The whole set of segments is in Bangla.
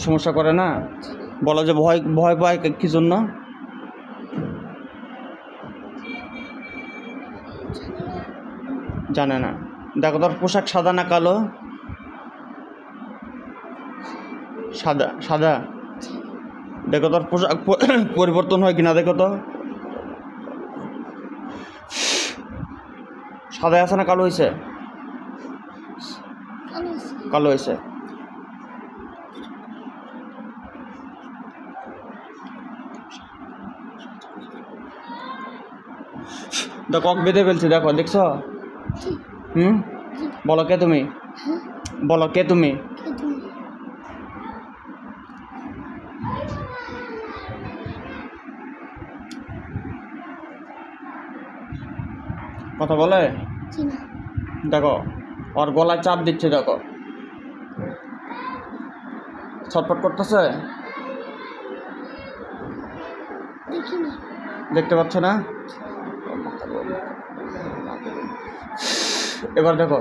সমস্যা করে না? বলো যে ভয় ভয় পায় কি জন্য? জানে না। দেখো তোর পোশাক সাদা না কালো? সাদা সাদা। দেখো তোর পোশাক পরিবর্তন হয় কিনা দেখো তো। সাদা আছে না কালো হয়েছে? কালো হয়েছে। দেখো বেঁধে ফেলছি, দেখো দেখছো? বলো কে তুমি? বলো কে তুমি? কথা বলে? দেখো ওর গলায় চাপ দিচ্ছে, দেখো ছটফট করতেছে, দেখতে পাচ্ছ না? এবার দেখো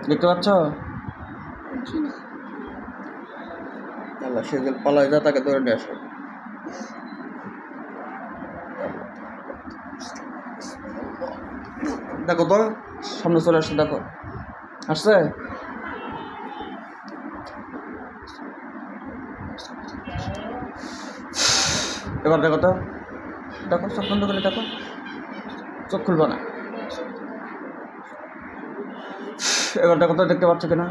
দেখতে পাচ্ছ? সে যে পালায় যা তাকে ধরে নিয়ে আসো। দেখো তো সামনে চলে আসছে, দেখো আসছে। এবার দেখো তো, দেখো চোখ বন্ধ করে দেখো, চোখ খুলবো না। এবার দেখো তো দেখতে পাচ্ছ কিনা?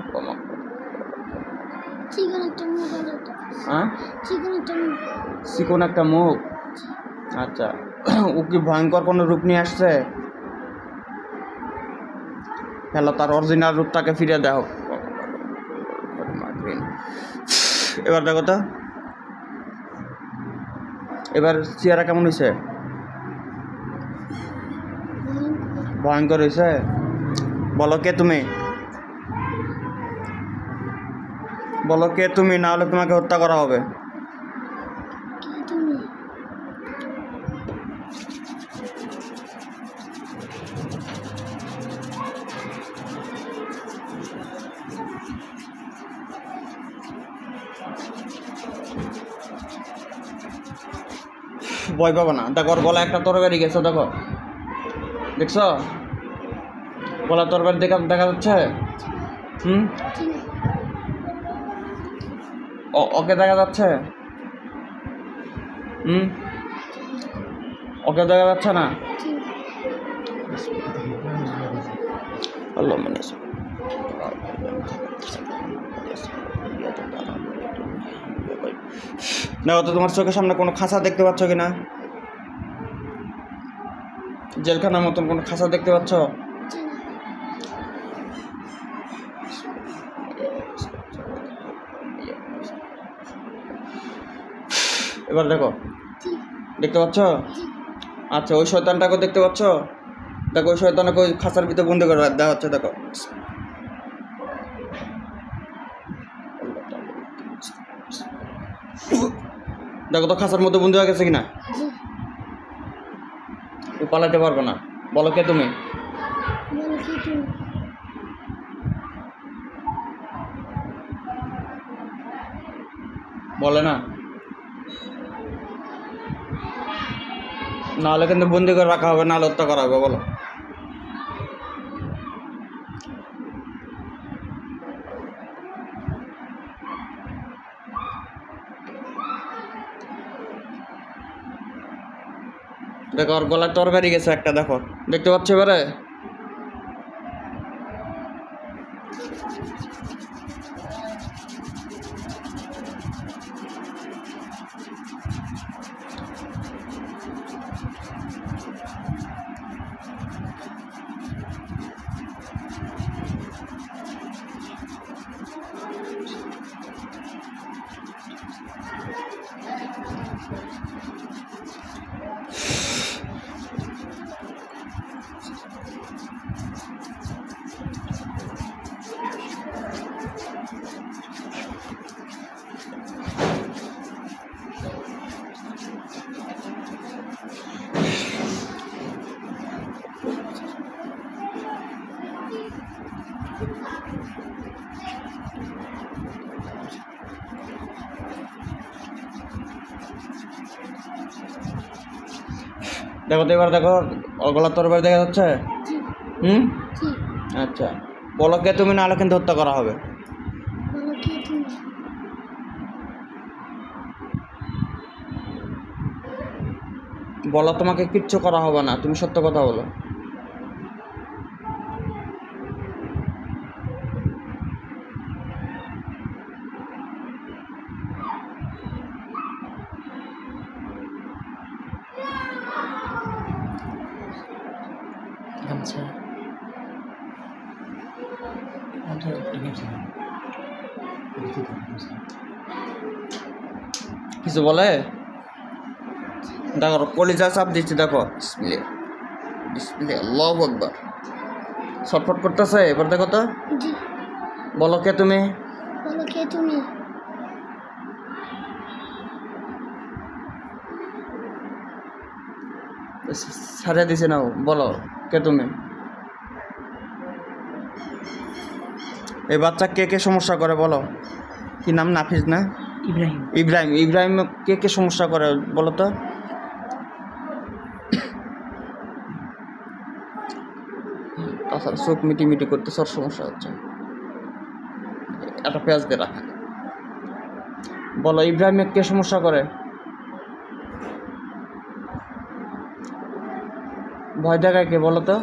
চিকন একটা মুখ। আচ্ছা, ও কি ভয়ঙ্কর কোনো রূপ নিয়ে আসছে? হ্যালো, তার অরিজিনাল রূপটাকে ফিরে দাও। এবার দেখো তো, এবার চেহারা কেমন হয়েছে? ভয়ঙ্কর হয়েছে। বলো কে তুমি? বলো কে তুমি, না হলে তোমাকে হত্যা করা হবে। ভয় পাবো না। দেখো ওর গলায় একটা তরবারি গেছে, দেখো দেখছো? গলার তরবারি দেখা যাচ্ছে। ওকে দেখা যাচ্ছে? ওকে দেখা যাচ্ছে না? দেখো তো তোমার চোখের সামনে কোনো খাঁচা দেখতে পাচ্ছ কিনা? জেলখানার মতন কোনো খাঁচা দেখতে পাচ্ছ? এবার দেখো দেখতে পাচ্ছ? আচ্ছা, ওই শয়তানটাকে দেখতে পাচ্ছ? দেখো ওই শয়তানকে ওই খাঁচার ভিতরে বন্দি করে দেওয়া হচ্ছে, দেখো দেখো তো খাঁচার মধ্যে বন্দি হয়ে গেছে কিনা? ও পালাতে পারবে না। বলো কে তুমি? বলে না, নাহলে কিন্তু বন্দি করে রাখা হবে, নাহলে হত্যা করা হবে। বলো। দেখো ওর গলায় তরবারি গেছে একটা, দেখো দেখতে পাচ্ছ এবারে? দেখো তো এবার দেখো, গলার তরবারি দেখা যাচ্ছে? হুম, আচ্ছা। বলো কে তুমি, নাহলে কিন্তু হত্যা করা হবে। বলো তোমাকে কিচ্ছু করা হবে না, তুমি সত্য কথা বলো। আচ্ছা কিছু বলে? দেখো কলিজা চাপ দিচ্ছি, দেখো বিসমিল্লাহ বিসমিল্লাহ আল্লাহু আকবার, ছটফট করতেছে। এবার দেখো তো, বলো কে তুমি? ছাড়িয়ে দিছে নাও, বলো কে তুমি? এই বাচ্চা কে কে সমস্যা করে বলো? কি নাম, নাফিজ না? ইব্রাহিম। ইব্রাহিম। ইব্রাহিম কে কে সমস্যা করে বলো তো? তাছাড়া চোখ মিটি মিটি করতে সব সমস্যা হচ্ছে, একটা পেঁয়াজ দিয়ে রাখা। বলো ইব্রাহিম কে সমস্যা করে? ভয় দেখায় কে বলো তো?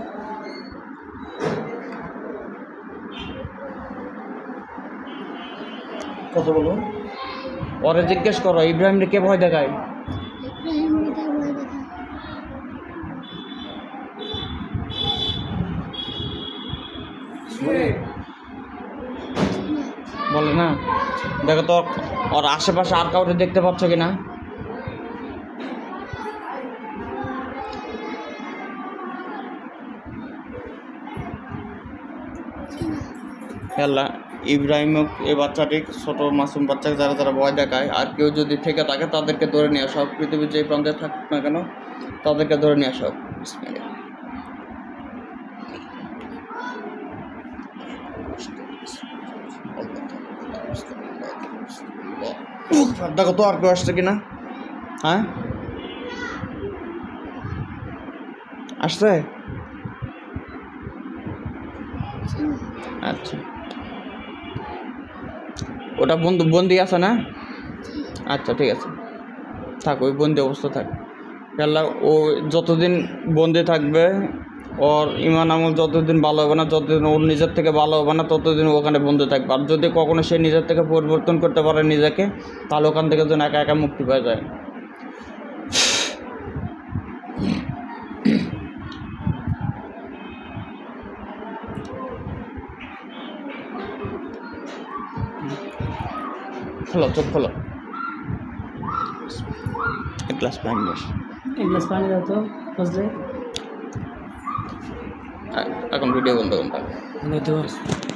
কত বলো? ওরে জিজ্ঞেস করো ইব্রাহিম কে ভয় দেখায়? বলে না। দেখো তো ওর আশেপাশে আর কাউকে দেখতে পাচ্ছ কিনা? আল্লাহ, ইব্রাহিম এই বাচ্চাটি ছোট মাসুম বাচ্চাকে যারা যারা ভয় দেখায়, আর কেউ যদি থেকে থাকে তাদেরকে ধরে নিয়ে আসা হোক, পৃথিবীর যে প্রান্তে থাকুক না কেন তাদেরকে ধরে নিয়ে আসা হোক। বিসমিল্লাহ। দেখো তো আর কেউ আসছে কিনা? হ্যাঁ আসছে? আচ্ছা, ওটা বন্দি আছে না? আচ্ছা ঠিক আছে, থাক, ওই বন্দি অবস্থা থাক। আল্লাহ, ও যতদিন বন্দি থাকবে, ওর ইমান আমল যতদিন ভালো হবে না, যতদিন ওর নিজের থেকে ভালো হবে না, ততদিন ওখানে বন্দি থাকবে। আর যদি কখনো সে নিজের থেকে পরিবর্তন করতে পারে নিজেকে, তাহলে ওখান থেকে যেন একা একা মুক্তি পেয়ে যায়। খোলো, চোখ খোলো, এক গ্লাস পানি নিয়ে এসো। এক গ্লাস পানি দাও তো ফজলে। এখন ভিডিও বন্ধ করতে ধন্যবাদ।